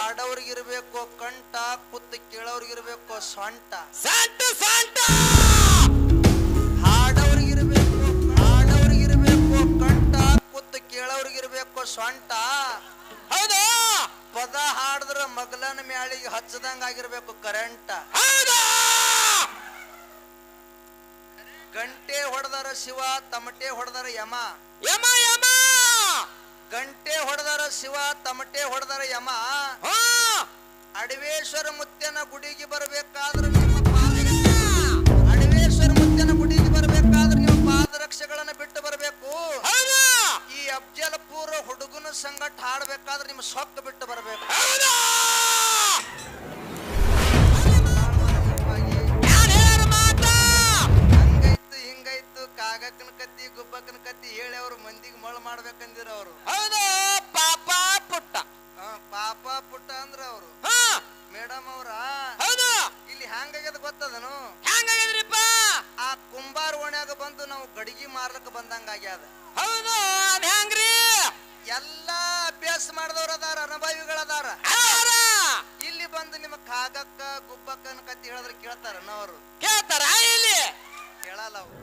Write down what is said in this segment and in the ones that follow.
ಹಾಡೋರ್ಗಿರ್ಬೇಕು ಕಂಠ, ಕುತ್ತು ಕೇಳೋರ್ಗಿರ್ಬೇಕು ಸೊಂಟ. ಹಾಡೋರ್ಗಿರ್ಬೇಕು ಕಂಠ, ಕುತ್ತು ಕೇಳೋರ್ಗಿರ್ಬೇಕು ಸೊಂಟ. ಹೌದು. ಪದ ಹಾಡಿದ್ರ ಮಗಲನ ಮ್ಯಾಳಿಗೆ ಹಚ್ಚದಂಗ ಆಗಿರ್ಬೇಕು ಕರೆಂಟ. ಗಂಟೆ ಹೊಡೆದಾರ ಶಿವ, ತಮಟೆ ಹೊಡೆದಾರ ಯಮ. ಯಮ ಯಮ. ಗಂಟೆ ಹೊಡೆದಾರ ಶಿವ, ತಮಟೆ ಹೊಡೆದಾರ ಯಮ. ಅಡವೇಶ್ವರ ಮುತ್ಯನ ಗುಡಿಗೆ ಬರಬೇಕಾದ್ರೆ ಅಡವೇಶ್ವರ ಮುತ್ಯನ ಗುಡಿಗೆ ಬರಬೇಕಾದ್ರೆ ನೀವು ಪಾದರಕ್ಷೆಗಳನ್ನ ಬಿಟ್ಟು ಬರಬೇಕು. ಈ ಅಫ್ಜಲ್ಪುರ ಹುಡುಗನ ಸಂಗಟ ಹಾಡಬೇಕಾದ್ರೆ ನಿಮ್ಮ ಸೊಕ್ಕ ಬಿಟ್ಟು ಬರಬೇಕು. ಹಂಗೈತು ಹಿಂಗೈತು ಕಾಗಕ್ಕನ ಕತ್ತಿ ಗುಬ್ಬಕ್ಕನ ಕತ್ತಿ ಹೇಳಿ ಅವ್ರು ಮಂದಿಗೆ ಮಳು ಮಾಡ್ಬೇಕಂದಿರ ಅವರು. ಪಾಪ ಪುಟ್ಟ. ಪಾಪ ಪುಟ್ಟ ಅಂದ್ರ ಅವರು ಮೇಡಮ್ ಅವ್ರ. ಇಲ್ಲಿ ಹ್ಯಾಂಗಾಗ್ಯದ ಗೊತ್ತದನು? ಹೆಂಗಾಗ್ಯದ್ರಿಪ್ಪ? ಆ ಕುಂಬಾರ ಓಣ್ಯಾಗ ಬಂದು ನಾವು ಗಡಿಗೆ ಮಾರ್ಲಕ್ ಬಂದಂಗ ಆಗ್ಯಾದ. ಹೌದು. ಅದ್ ಹೆಂಗ್ರಿ? ಎಲ್ಲಾ ಅಭ್ಯಾಸ ಮಾಡಿದವ್ರ ಅದಾರ, ಅನುಭವಿಗಳದಾರ. ಇಲ್ಲಿ ಬಂದು ನಿಮ್ಮ ಕಾಗಕ್ಕ ಗುಬ್ಬಕ್ಕನ ಕತ್ತಿ ಹೇಳಿದ್ರೆ ಕೇಳ್ತಾರ ಅವರು? ಕೇಳ್ತಾರ? ಇಲ್ಲಿ ಕೇಳಲ್ಲ ಅವ್ರು.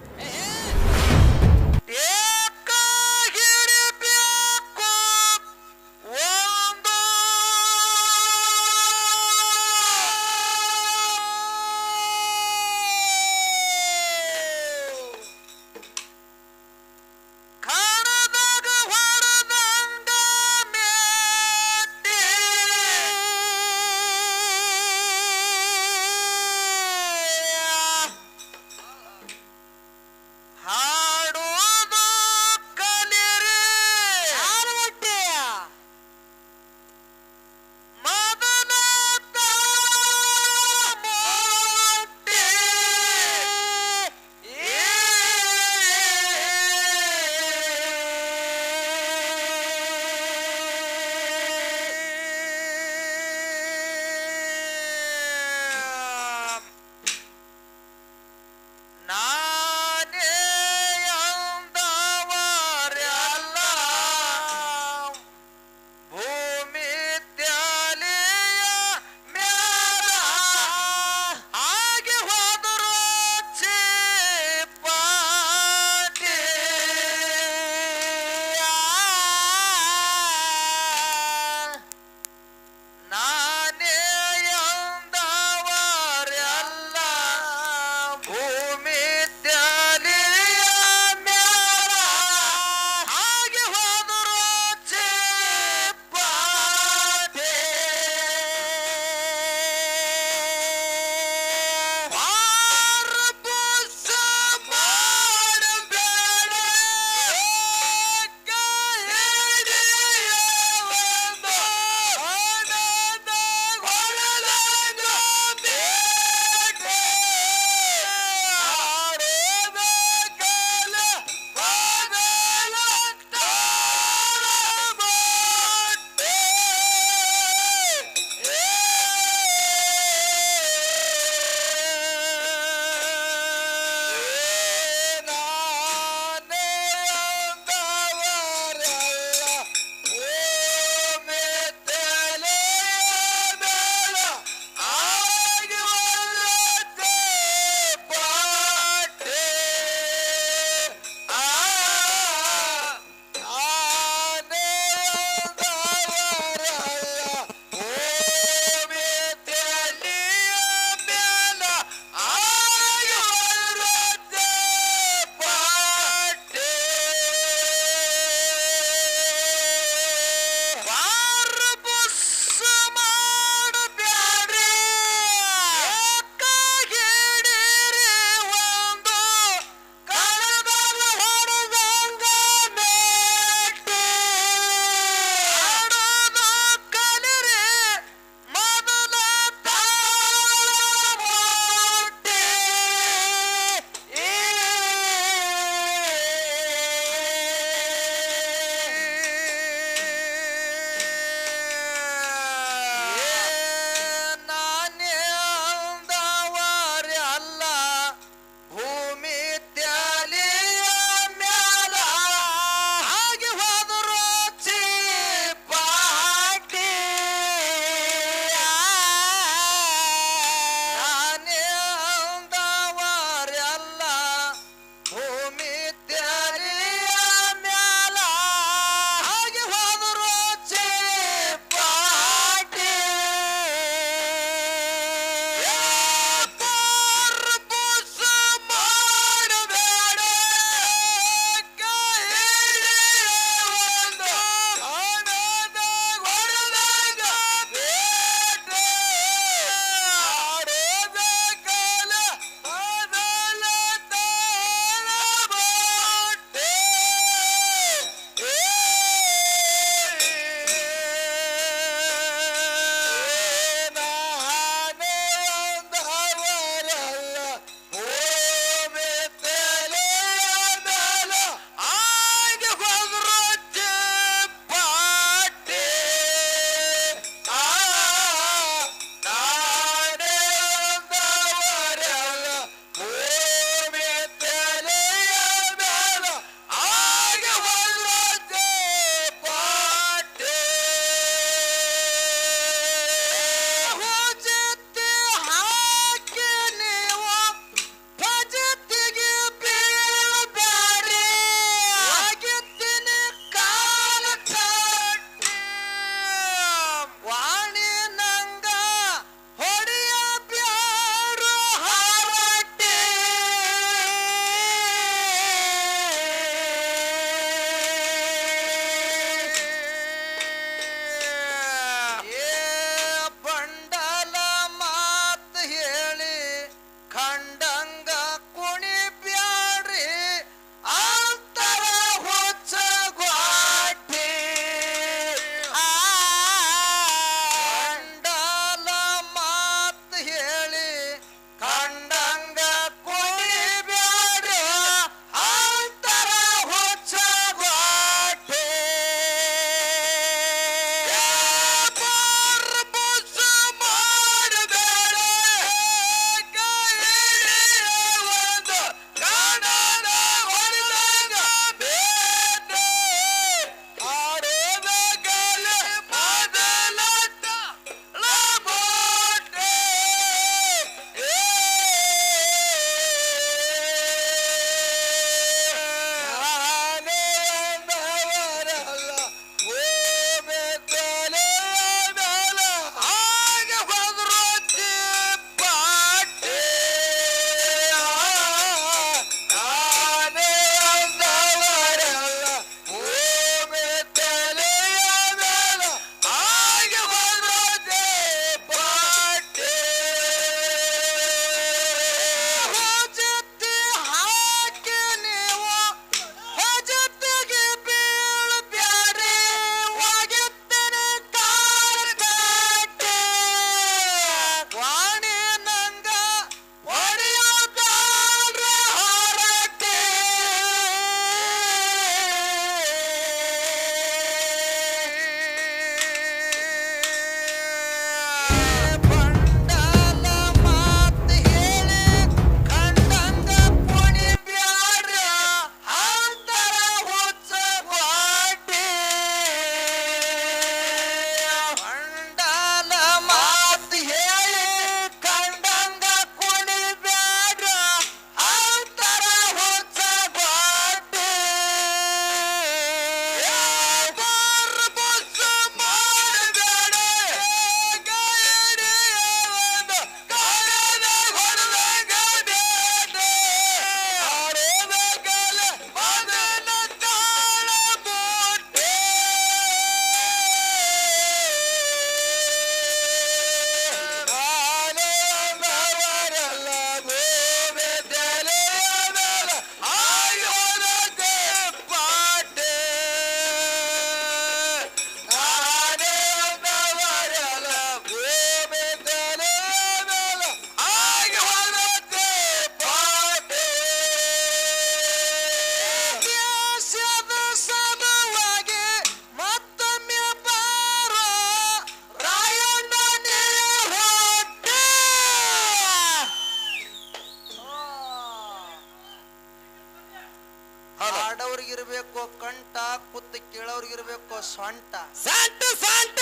ಇರ್ಬೇಕು ಕಂಠ, ಕುತ್ತು ಕೇಳೋರ್ಗಿರ್ಬೇಕು ಸೊಂಟ. ಸಂಟ ಸಂಟ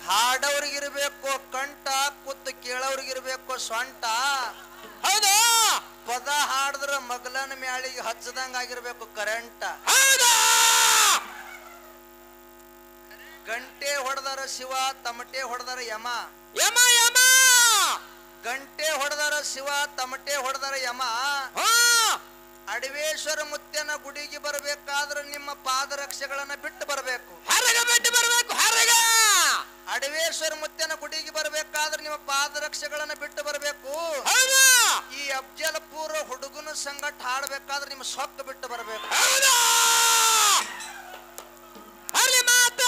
ಹಾಡೋರ್ಗಿರ್ಬೇಕು ಕಂಠ, ಕುತ್ತು ಕೇಳೋರ್ಗಿರ್ಬೇಕು ಸೊಂಟ. ಹೌದು ಪದ ಹಾಡಿದ್ರ ಮಗಲನ ಮ್ಯಾಳಿಗೆ ಹಚ್ಚದಂಗ ಆಗಿರ್ಬೇಕು ಕರೆಂಟ. ಹೌದು ಗಂಟೆ ಹೊಡೆದಾರ ಶಿವ, ತಮಟೆ ಹೊಡೆದಾರ ಯಮ. ಯಮ ಯಮ ಗಂಟೆ ಹೊಡೆದಾರ ಶಿವ, ತಮಟೆ ಹೊಡೆದಾರ ಯಮ. ಹಾ ಅಡವೇಶ್ವರ ಮುತ್ಯನ ಗುಡಿಗೆ ಬರಬೇಕಾದ್ರೆ ನಿಮ್ಮ ಪಾದರಕ್ಷೆಗಳನ್ನ ಬಿಟ್ಟು ಬರಬೇಕು. ಹೊರಗ ಬಿಟ್ಟು ಬರ್ಬೇಕು ಹೊರಗ. ಅಡವೇಶ್ವರ ಮುತ್ಯನ ಗುಡಿಗೆ ಬರಬೇಕಾದ್ರೆ ನಿಮ್ಮ ಪಾದರಕ್ಷೆಗಳನ್ನ ಬಿಟ್ಟು ಬರಬೇಕು. ಹೌದು ಈ ಅಫ್ಜಲ್ಪುರ ಹುಡುಗನ ಸಂಗಟ ಹಾಡಬೇಕಾದ್ರೆ ನಿಮ್ಮ ಸೊಕ್ಕ ಬಿಟ್ಟು ಬರಬೇಕು. ಹೌದು ಅಲ್ಲಿ ಮಾತ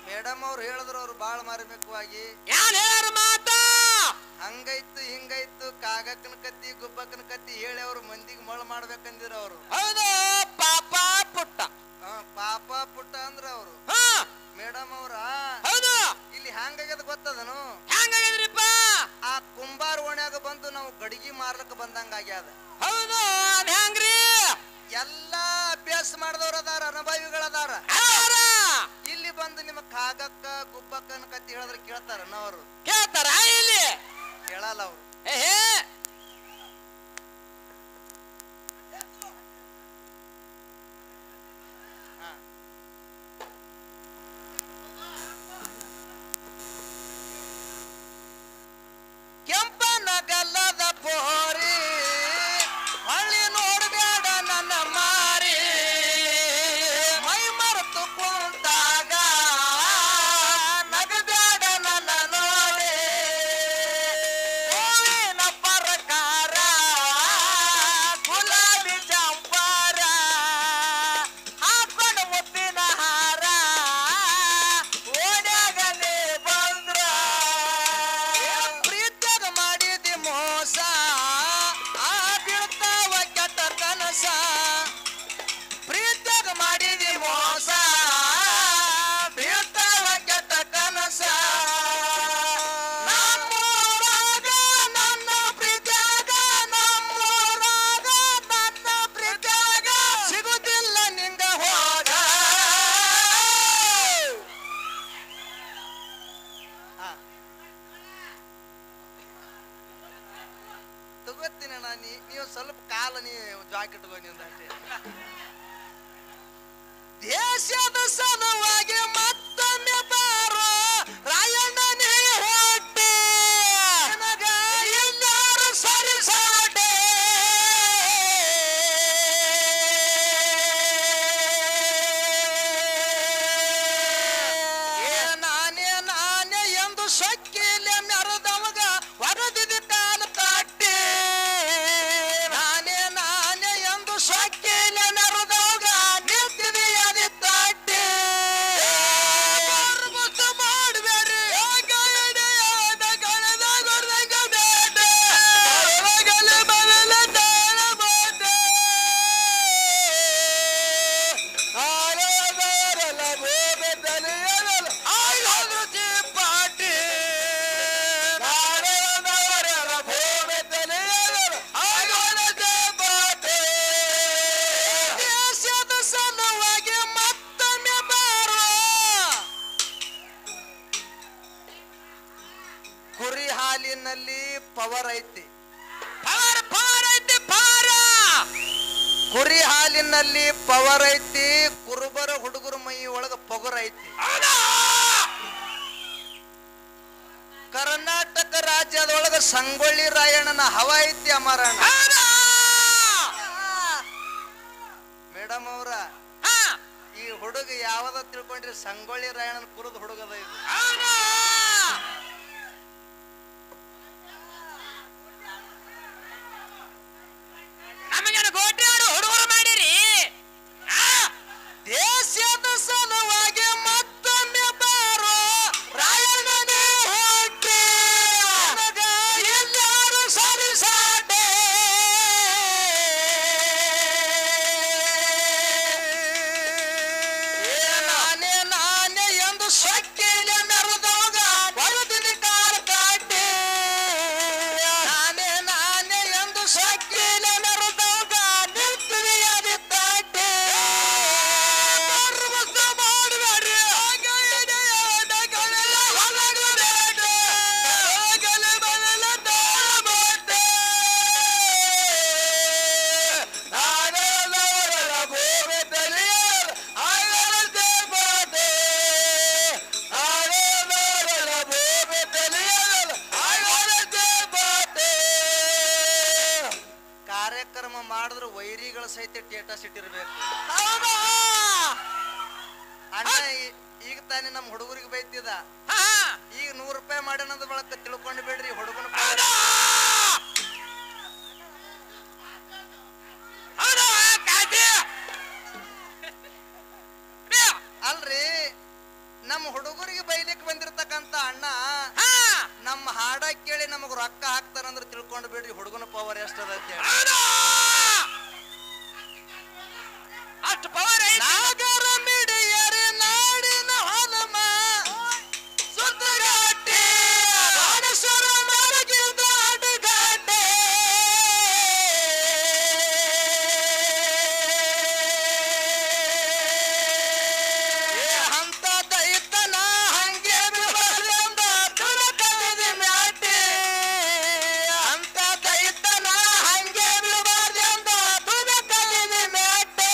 ಮೇಡಮ್ ಅವ್ರು ಹೇಳಿದ್ರು, ಅವ್ರು ಬಾಳ ಮಾರ್ಮಿಕವಾಗಿ. ಯಾನ್ ಹೇಳ ಮಾತ ಹಂಗೈತು ಹಿಂಗೈತು ಕಾಗಕ್ಕನ ಕತ್ತಿ ಗುಬ್ಬಕ್ಕನ ಕತ್ತಿ ಹೇಳಿ ಅವ್ರು ಮಂದಿಗೆ ಮಳ ಮಾಡ್ಬೇಕಂದಿರ ಅವ್ರು. ಹೌದು ಪಾಪ ಪುಟ್ಟ. ಪಾಪ ಪುಟ್ಟ ಅಂದ್ರ ಅವ್ರು. ಹಾ ಮೇಡಮ್ ಅವ್ರ ಹೌದು ಇಲ್ಲಿ ಹ್ಯಾಂಗಾಗ್ಯದ ಗೊತ್ತದನು? ಹೆಂಗಾಗಿದ್ರಿಪ್ಪ? ಆ ಕುಂಬಾರ ಓಣ್ಯಾಗ ಬಂದು ನಾವು ಗಡಿಗೆ ಮಾರ್ಲಕ್ ಬಂದಂಗ ಆಗ್ಯಾದ. ಹೌದು ಅದ್ ಹೆಂಗ್ರಿ? ಎಲ್ಲಾ ಅಭ್ಯಾಸ ಮಾಡಿದವ್ರ ಅದಾರ, ಅನುಭವಿಗಳದಾರ. ಇಲ್ಲಿ ಬಂದು ನಿಮ್ಮ ಕಾಗಕ್ಕ ಗುಬ್ಬಕ್ಕನ ಕತ್ತಿ ಹೇಳಿದ್ರೆ ಕೇಳ್ತಾರ ಅವರು? ಕೇಳ್ತಾರ ಇಲ್ಲಿ? ಕೇಳಲ್ಲ ಅವ್ರು. ಏ ಕೆಂಪನಗಲ್ಲದ ಪೋರಿ ಹಳ್ಳಿ ನೋಡ್ಬೇಡ ನನ್ನ ಮಾರಿ, ಮೈ ಮರೆತು ಕುಂತಾಗ ನಗಬೇಡ ನನ್ನ ನೋಡಿ. ಹೂವಿನ ಪ್ರಕಾರ ಗುಲಾಬಿ ಜಂಪಾರ ಹಾಕೊಂಡು ಮುತ್ತಿನ ಹಾರ ಓಡ್ಯಾಗ ನೀ ಬಂದ್ರ. ಪ್ರೀತಿಯಾಗ ಮಾಡಿದಿ ಮೋಸ, ಆ ಬೀಳ್ತಾವ ಕೆಟ್ಟ ಕನಸ. ಪ್ರೀತಿಯಾಗ ಮಾಡಿದಿ ಮೋಸ, ಬೀಳ್ತಾವ ಕೆಟ್ಟ ಕನಸ. ನಮ್ಮೂರಾಗ ನನ್ನ ಪ್ರೀತಿಯಾಗ, ನಮ್ಮೂರಾಗ ನನ್ನ ಪ್ರೀತಿಯಾಗ ಸಿಗುದಿಲ್ಲ ನಿಂಗ ಹೋಗ. ತಗೋತೀನಿ ಅಣ್ಣ, ನೀವು ಸ್ವಲ್ಪ ಕಾಲ ಜಾಕೆಟ್ ನೀವು ಅಷ್ಟೇ. ದೇಶದ ಸಲುವಾಗಿ ಮತ್ತೊಮ್ಮೆ ಬಾರೋ ರಾಯಣ್ಣನೇ ಹೊಟ್ಟೆ, ನನಗ ಎಲ್ಲಾರು ಸರಿಸಾಟೆ. ನಾನೇ ನಾನೇ ಎಂದು ಸೊಕ್ಕಿಲೆ ಮೆರೆದವಗ ಹೊರದಿದ ಕಾಲ ತಟ್ಟಿ. ನಾನೇ ನಾನೇ ಎಂದು ಸೊಕ್ಕಿಲೆ ಮೆರೆದವಗ ನಿಂತಿದೆ ಅದಿ ತಟ್ಟಿ. ಮಾಡಬೇಡ್ರಿ ದೇಶದ ಸಲುವಾಗಿ ಮತ್ತೊಮ್ಮೆ ಬಾರೋ. ಕುರಿ ಹಾಲಿನಲ್ಲಿ ಪವರ್ ಐತಿ, ಪವರ್ ಪವರ್ ಐತಿ ಪಾರ. ಕುರಿ ಹಾಲಿನಲ್ಲಿ ಪವರ್ ಐತಿ, ಕುರುಬರ ಹುಡುಗರ ಮೈ ಒಳಗ ಪೊಗರ್ ಐತಿ. ಕರ್ನಾಟಕ ರಾಜ್ಯದೊಳಗ ಸಂಗೊಳ್ಳಿ ರಾಯಣ್ಣನ ಹವ ಐತಿ ಅಮರಣ್ಣ. ಮೇಡಮ್ ಅವ್ರ ಈ ಹುಡುಗ ಯಾವದ ತಿಳ್ಕೊಂಡ್ರಿ? ಸಂಗೊಳ್ಳಿ ರಾಯಣ್ಣನ ಕುರುದ ಹುಡುಗದ ಇದು. ನಮಗೇನು ಗೋಟಿ ಆಡು ಹುಡುಗರು ಮಾಡಿರಿ? ದೇಶದ ಸಲುವಾಗಿ ಮತ್ತೊಮ್ಮೆ ಬಾರೋ ರಾಯಣ್ಣನೇ ಹೊಟ್ಟೆ, ನನಗ ಎಲ್ಲಾರು ಸರಿಸಾಟೆ. ನಾನೇ ನಾನೇ ಎಂದು ಸೊಕ್ಕಿಲೆ ಮೆರೆದವಗ ಸಹಿತ ಟೇಟಸ್ ಇಟ್ಟಿರ್ಬೇಕು. ಹೌದಾ ಅಣ್ಣ ಈಗ ತಾನೇ ನಮ್ಮ ಹುಡುಗರಿಗೆ ಬೈತಿದ, ಈಗ 100 ರೂಪಾಯಿ ಮಾಡ್ಯಾನಂದ ಬಳಕ ತಿಳ್ಕೊಂಡು ಬಿಡ್ರಿ ಹುಡುಗನ. ಅಲ್ರಿ ನಮ್ಮ ಹುಡುಗರಿಗೆ ಬೈಲಿಕ್ಕೆ ಬಂದಿರ್ತಕ್ಕಂತ ಅಣ್ಣ ನಮ್ಮ ಹಾಡ ಕೇಳಿ ನಮಗ್ ರೊಕ್ಕ ಹಾಕ್ತಾರಂದ್ರ ತಿಳ್ಕೊಂಡು ಬಿಡ್ರಿ ಹುಡುಗನ ಪವರ್ ಎಷ್ಟದ ಅಂತ ಹೇಳಿ. ಅಷ್ಟು ಪವರ್ ನಾಗರ ಮಿಡಿಯರೆ ನಾಡಿನ ಹೊಲಮ ಸುತ್ತಗಟ್ಟೆ ಬಾಣೇಶ್ವರ ಮರಗಿದ ಅಡುಗಟ್ಟೆ ಅಂತ ದೈತನ ಹಂಗೆ ಬಿಡಬಾರ್ದೆಂದ ತುಳಕಲಿದೆ ಮ್ಯಾಟೆ, ಅಂತ ದೈತನ ಹಂಗೆ ಬಿಡಬಾರ್ದೆಂದ ತುಳಕಲಿದೆ ಮ್ಯಾಟೆ.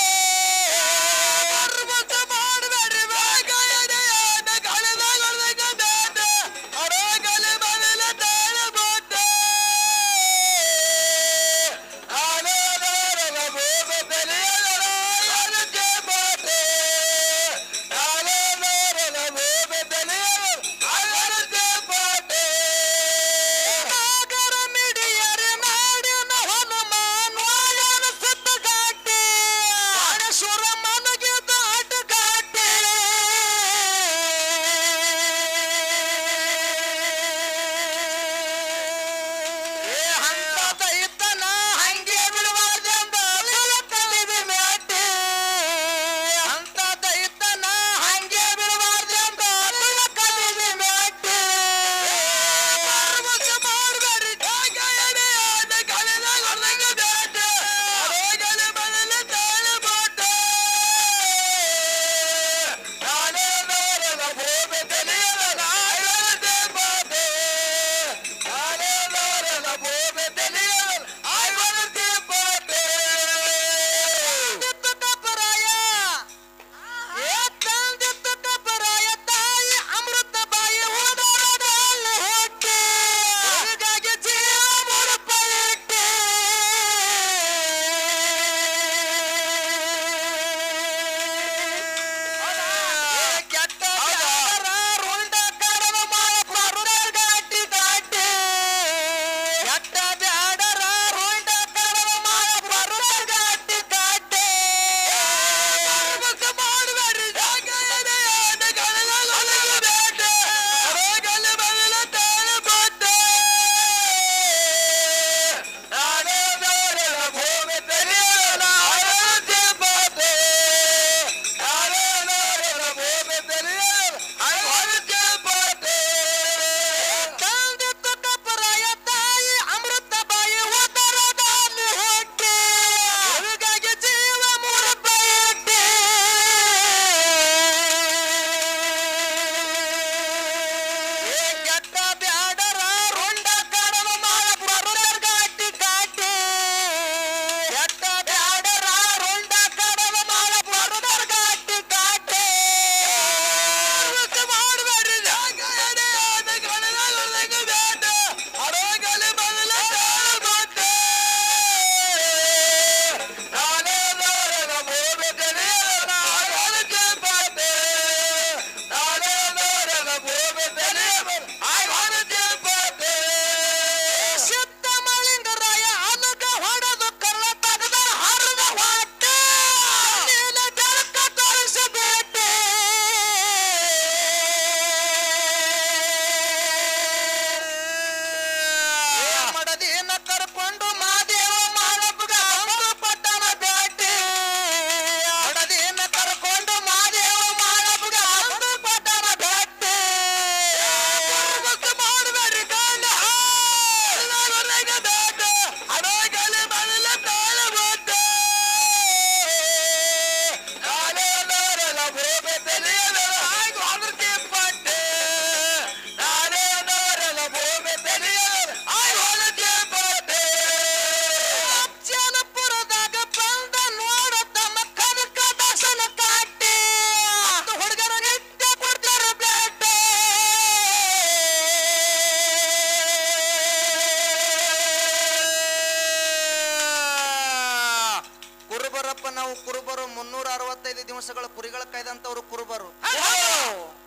ವರ್ಷಗಳ ಕುರಿಗಳ ಕಾಯ್ದಂತವ್ರು ಕುರುಬರು.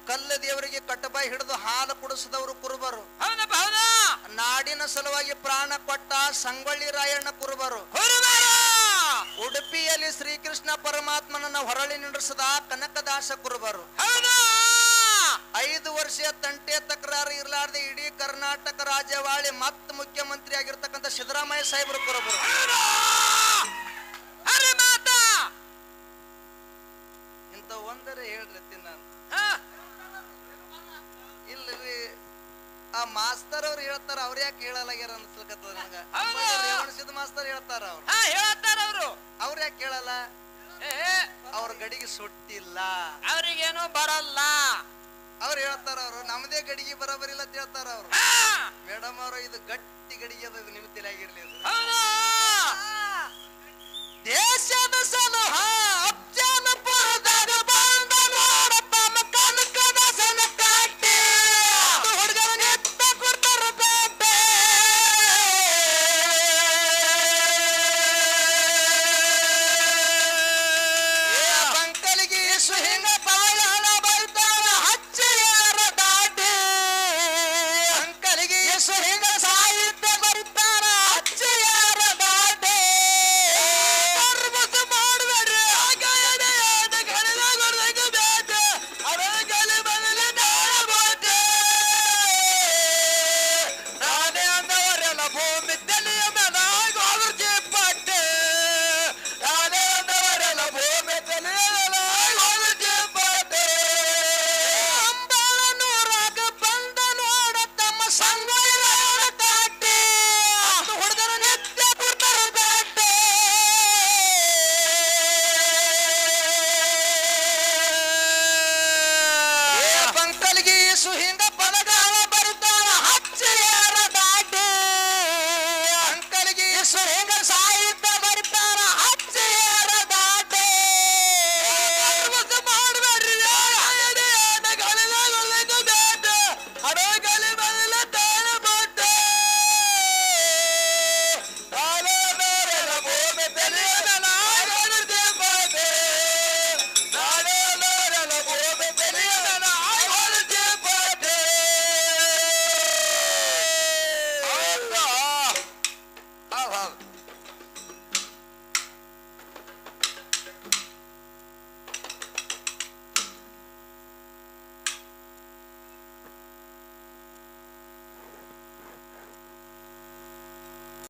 ಕಲ್ಲ ದೇವರಿಗೆ ಕಟ್ಟಬಾಯಿ ಹಿಡಿದು ಹಾಲು ಕುಡಿಸಿದವರು ಕುರುಬರು. ನಾಡಿನ ಸಲುವಾಗಿ ಪ್ರಾಣ ಕೊಟ್ಟ ಸಂಗೊಳ್ಳಿ ರಾಯಣ್ಣ ಕುರುಬರು. ಉಡುಪಿಯಲ್ಲಿ ಶ್ರೀಕೃಷ್ಣ ಪರಮಾತ್ಮನನ್ನ ಹೊರಳಿ ನಡೆಸಿದ ಕನಕದಾಸ ಕುರುಬರು. 5 ವರ್ಷ ತಂಟೆ ತಕರಾರು ಇರಲಾರ್ದೆ ಇಡೀ ಕರ್ನಾಟಕ ರಾಜ್ಯವಾಳಿ ಮತ್ ಮುಖ್ಯಮಂತ್ರಿ ಆಗಿರ್ತಕ್ಕಂಥ ಸಿದ್ದರಾಮಯ್ಯ ಸಾಹೇಬರು ಕುರುಬರು. ಇಂತ ಒಂದರೆ ಹೇಳ್ರಿ ನಾನು ಇಲ್ರಿ. ಆ ಮಾಸ್ತರ್ ಅವ್ರು ಹೇಳ್ತಾರ, ಅವ್ರ ಯಾಕೆ ಹೇಳಲಾಗ್ಯಾರ ಅನ್ಸ್ಲಕತ್ತದ ನಂಗ. ರೇವಣಸಿದ್ದ ಮಾಸ್ತರ್ ಹೇಳ್ತಾರ, ಅವ್ರ ಯಾಕೆ ಹೇಳಲ್ಲ? ಅವ್ರ ಗಡಿಗೆ ಸುಟ್ಟಿಲ್ಲ, ಅವ್ರಿಗೇನು ಬರಲ್ಲ. ಅವ್ರು ಹೇಳ್ತಾರ, ಅವ್ರು ನಮ್ದೇ ಗಡಿಗೆ ಬರಬರಿಲ್ಲ ಅಂತ ಹೇಳ್ತಾರ ಅವ್ರು. ಮೇಡಮ್ ಅವ್ರ ಇದು ಗಟ್ಟಿ ಗಡಿಗೆ ಅದ, ನಿಮ್ ತಲೆಯಾಗಿರ್ಲಿ. ದೇಶದ ಸಲುಹ ಅಫ್ಜಾನಪುರದಾಗ ಬಂದ ನೋಡಪ್ಪ ಕನಕದಾಸನ ಕಾಟೆ, ಹುಡುಗರ ನೆತ್ತ ಕೊಡ್ತಾರ ಬೇಟೆ. ಬಂಕಲಿಗೆ ಸುಹಿಂಗ ಪವಳನ ಬರ್ತಾರ ಹಚ್ಚೆಯಾರ ದಾಟೆ, ಬಂಕಲಿಗೆ ಸುಹಿಂಗ ಸಾಹಿತ್ಯ ಬರ್ತಾರ ಹಚ್ಚೆಯಾರ ದಾಟೆ. ಸುಹಿಂಗ ಪದಗಾಲ ಬರ್ತಾರ ಹಚ್ಚೆಯಾರ ದಾಟೆ, ಅಂಕಲಿಗೆ ಸುಹಿಂಗ ಸಾಹಿತ್ಯ ಬರ್ತಾರ ಹಚ್ಚೆಯಾರ ದಾಟೆ. ಮಾಡಬೇಡ್ರಿ ಹಡಗಲಿ ಬದಲ ತಾಳ ಬಟ್ಟೆ, ಭೂಮಿ ತೆರೆಯದ ನಾಗರಿಕೆ ಬಟ್ಟೆ, ಭೂಮಿ ತೆರೆಯದ ನಾಗರಿಕೆ ಬಟ್ಟೆ. ಹೌದು